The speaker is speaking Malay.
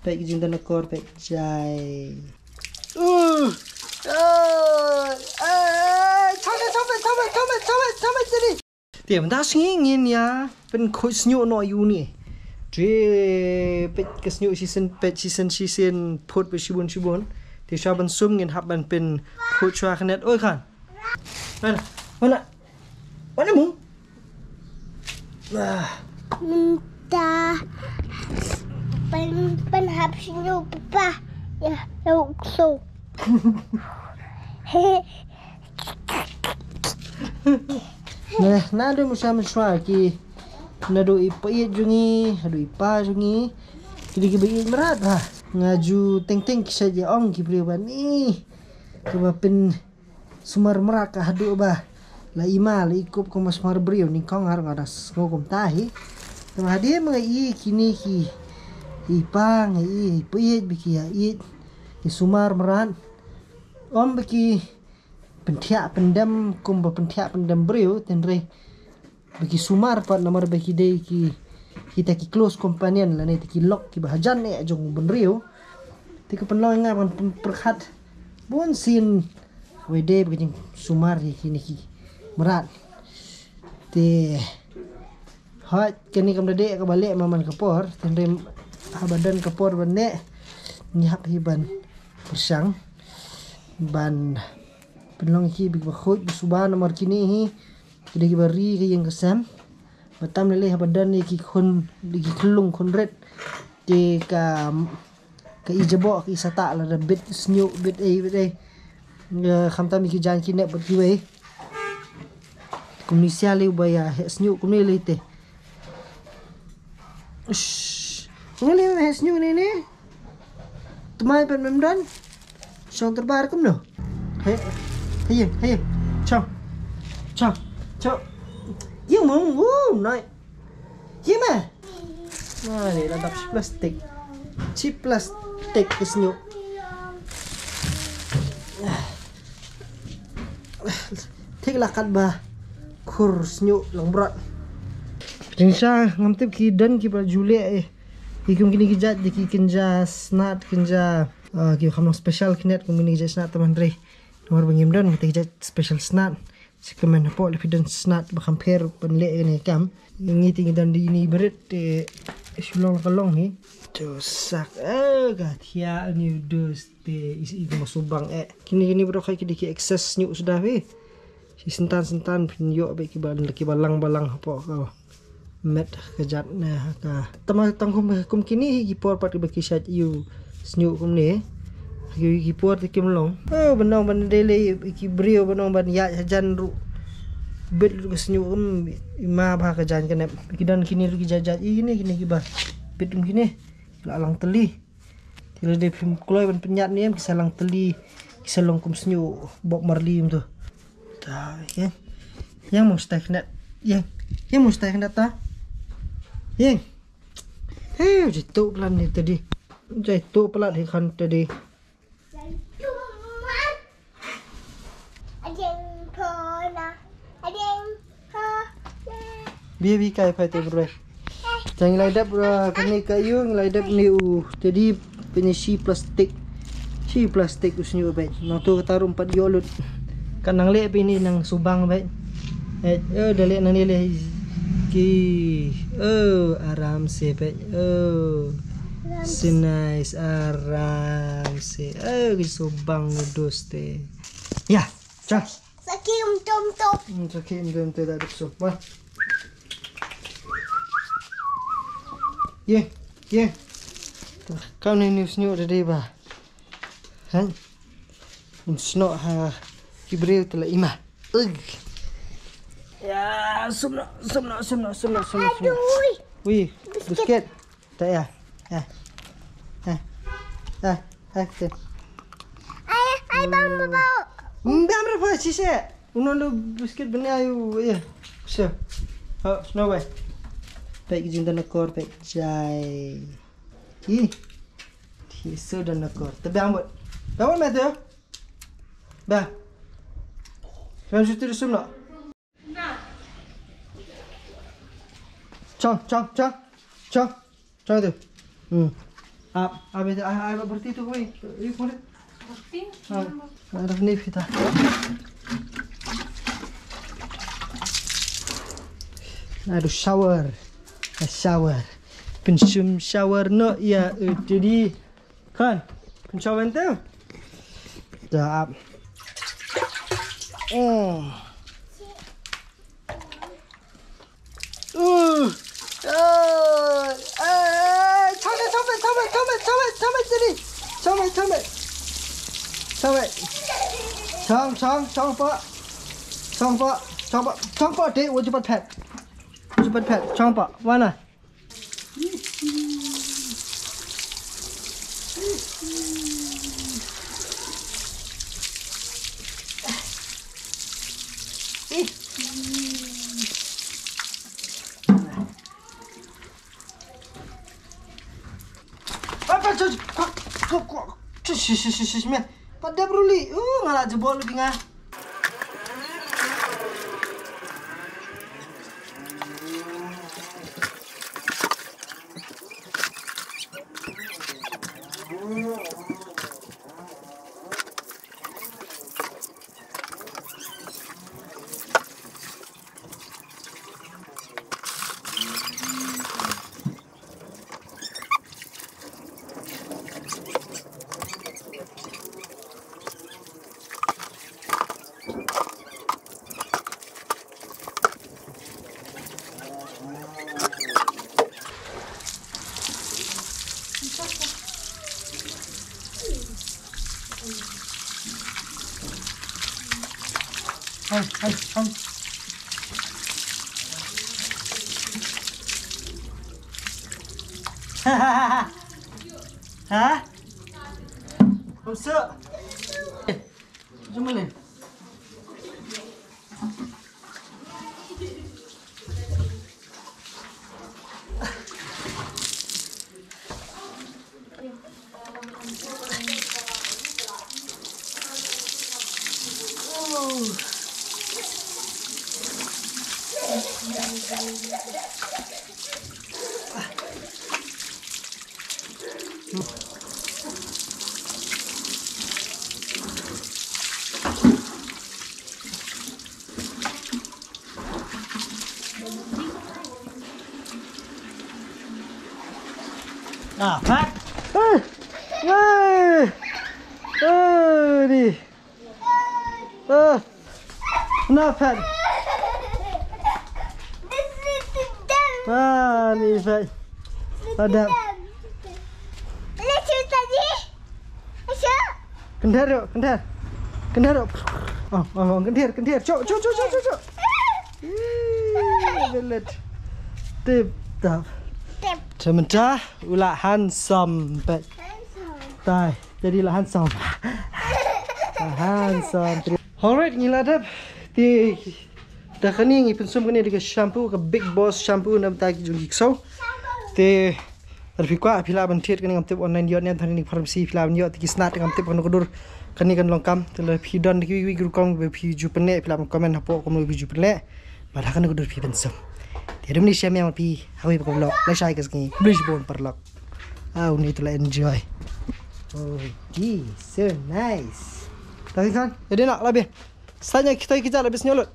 Baik izin tanah kor baik jai. Sampai jadi. Dia mentah singin ya. Pen kau senyum no you ni. Jadi pet kesenyum season pot bersibun. Dia siapa sum ngin haban pen kau cua kenet. Oi kan. Mana mu? Minta penhap senyum papa ya so. Nah, ada musam ki. Nado ipayet jungi, ado ipa jungi. Kidi bayet merat bah. Ngaju teng kisah je ong ki beliau ni. Coba pen sumar merak hadu bah. La ima la ikup ko mas mar beliau ni kong har ngaras ngogom tahi. Tama dia mengai kini ki. Ipa ngai ipayet biki ya it. Ki sumar merat. Om biki pentiak pendam kumba pentiak pendam beliau tenre bagi sumar pat nomor bagi day ki kita ki close companion la ne ki lock ki bahajan ne jong benriu ti ko penlong ngar perkhat bon sin we day bagi sumar ki ni ki merat ti hat kini kam dade ka balik maman kapor tenre badan kapor bane nyap hiban persang ban penlong ki big bakhut suba nomor kini hi kida ki bari ke yang kesam batam lele badan ni ki khon ki khulung khon red ke ka ijabo ki sata la bit snyu bit ai khamta mi ki jan ki ne bot ki we komisia le baya snyu kumni le te ngole snyu ne tumai pen memdan song terbar kum no hey chào yêu mong nói gì mà này là đập chip plastic cái nhựa thích là cắt ba khur nhựa lòng bọt chính sa ngắm tiếp khi đến khi bà Julia khi cũng kini kijat di kinja snat kinja kiểu không special kinet cũng kini kijat snat teman re nomor bangimdan kita kijat special snat sekemen apa evidence snat berkampir penlek ni kam ini tinggi dan di ini berit sulong kalong ni dosak gathia ni dos te isi masubang kini bro kai kidi excess nyuk sudah we si sentan pinyo be ki balang apa kau met kejat nah ka tamang tangkum kini ki por pat ki sat you snyuk kum ni ki por ti kimlong benong ban dele ki brio benong ban ya jan ru bet lu snyuk ima ba ka jan kenep ki dan kini ru ki jajat ini kini ki ba bet kini lalang teli tile de pim kloy ban penyat ni ki salang teli ki salong kum snyuk bok marlim tu ta ya yang mustak net yang mustak net ta yang jitu pelan ni tadi jitu pelan di kan tadi biar kai pai te bro jangan laidap kini kayu laidap ni jadi penisi plastik usnyu baik nang tu taruh 4 yolut kan nang le ini nang subang baik dale nang le ki aram se baik nice aram se ki subang dos te ya cak Sakim tom tak ada sopan. Yeah. Kau ni snyuk tadi bah. Han. Unsnok ha kibril telah imah. Ya, sumno. Wih, biskuit. Tak ya. Ten. Ay, bawa. Biar berapa sih saya? Uno biskuit benar ayu ya. So. Snow way. Baik izin dan nakor baik jai. Tisu dan nakor. Tapi ambut. Kamu mati ya? Dah. Kamu situ disum nak? Chong tu. Habis ai berarti tu koi. Ini boleh. Ada ni kita. Ada shower. Shower. Pensum shower no ya jadi kan. Pensum tu. Dah. Oh. Champa dek, wo cepat pet. Cepat pet, champa. Mana? Apa tu? Kok? Dah. Pada beruli. Ngalah jebol lebih ngah. Hai. Hah? Masuk. Jom boleh. Pat. Ni. Nah, Pat. Ni, Pat. Ada. Lucu tadi. Lucu. Kendir. Oh, kendir. Cok. Belet. Tip. Sementara ulah handsome, Pat. Tai, jadilah handsome. Handsome. Alright, ngila dap. Ti dah kini pensum kini dengan shampoo ke Big Boss shampoo nam tak jungi so. Ti terfikwa pila bantit kini ngamtip online diot ni antara ni farmasi pila banjot ti snat ngamtip kono kodur kini kan longkam tele pidon ki wi grukong be pi jupene pila komen hapo kono bi jupene. Padahal kan kodur pi pensum. Tiada ni siapa yang pi hawi berkolok, lesai kesini, bridge bone perlok. Ni itulah enjoy. Oh, so nice. Tapi kan, jadi nak lebih. Saya kita lebih senyolot.